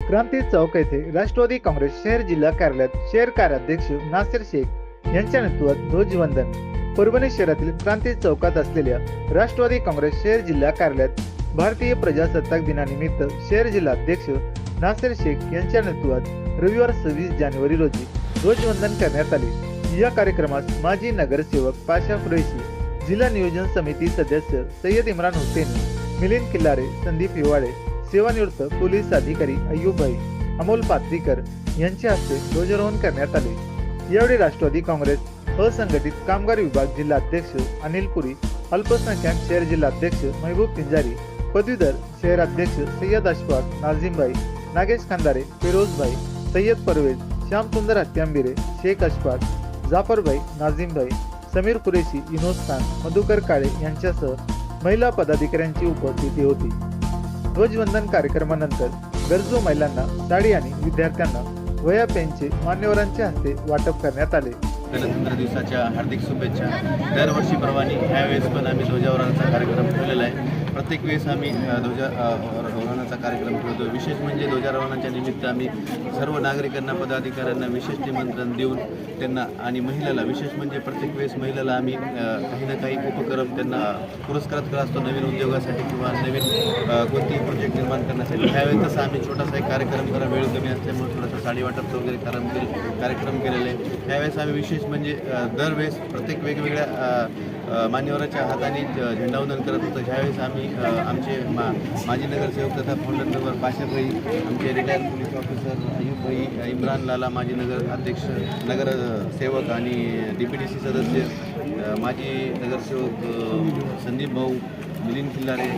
क्रांती चौक येथे राष्ट्रवादी काँग्रेस शहर जिल्हा कार्यालयात शहर कार्याध्यक्ष नासिर शेख यांच्या नेतृत्वात ध्वजवंदन. परभणी शहरातील क्रांती चौकात असलेल्या राष्ट्रवादी काँग्रेस शहर जिल्हा कार्यालयात भारतीय प्रजासत्ताक दिनानिमित्त शहर जिल्हाध्यक्ष नासिर शेख यांच्या नेतृत्वात रविवार 26 जानेवारी रोजी ध्वजवंदन करण्यात आले. या कार्यक्रमास माजी नगरसेवक पाशा कुरैशी, जिल्हा नियोजन समिती सदस्य सय्यद इम्रान हुसेन, मिलिंद किल्लारे, संदीप हिवाळे, सेवानिवृत्त पोलीस अधिकारी अय्यूबभाई, अमोल पात्रीकर यांच्या हस्ते ध्वजारोहण करण्यात आले. यावेळी राष्ट्रवादी काँग्रेस असंघटित कामगार विभाग जिल्हाध्यक्ष अनिल पुरी, अल्पसंख्याक शहर जिल्हाध्यक्ष महबूब पिंजारी, पदवीधर शहराध्यक्ष सय्यद अशफाक, नाझिमभाई, नागेश खंदारे, फिरोजभाई, सय्यद परवेज, श्यामसुंदर हत्यांबिरे, शेख अशफाक, जाफरभाई, नाझिमभाई, समीर कुरेशी, इनोस खान, मधुकर काळे यांच्यासह महिला पदाधिकाऱ्यांची उपस्थिती होती. ध्वजवंदन कार्यक्रमानंतर गरजू महिलांना साडी आणि विद्यार्थ्यांना वह्या पेनचे मान्यवरांच्या हस्ते वाटप करण्यात आले. गणतंत्र दिवसाच्या हार्दिक शुभेच्छा. दरवर्षीप्रमाणे ह्यावेळेस पण आम्ही ध्वजारोहणाचा कार्यक्रम ठेवलेला आहे. प्रत्येक वेळेस आम्ही ध्वजारोहणाचा कार्यक्रम ठेवतो. विशेष म्हणजे ध्वजारोहणाच्या निमित्त आम्ही सर्व नागरिकांना, पदाधिकाऱ्यांना विशेष निमंत्रण देऊन त्यांना आणि महिलाला, विशेष म्हणजे प्रत्येक वेळेस महिलाला आम्ही काही ना काही उपक्रम त्यांना पुरस्कृत करत असतो, नवीन उद्योगासाठी किंवा नवीन कोणतेही प्रोजेक्ट निर्माण करण्यासाठी. ह्यावेळेस तसं आम्ही छोटासा एक कार्यक्रम करा, वेळ कमी असल्यामुळे थोडासा साडी वाटपचा वगैरे कार्यक्रम केलेला आहे. ह्यावेळेस आम्ही विशेष म्हणजे दरवेळेस प्रत्येक वेगवेगळ्या मान्यवराच्या हाताने झेंडावंदन करत होतो. ह्यावेळेस आम्ही आमचे माजी नगरसेवक तथा फोल्डर मेंबर पाशाभाई, आमचे रिटायर्ड पोलीस ऑफिसर अय्यूबभाई, इम्रान लाला माजी नगर अध्यक्ष, नगरसेवक आणि DPDC सदस्य, माजी नगरसेवक संदीप भाऊ, मिलिंद किल्लारे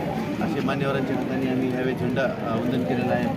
असे मान्यवरांच्या हाताने आम्ही ह्यावेळेस झेंडा वंदन केलेला आहे.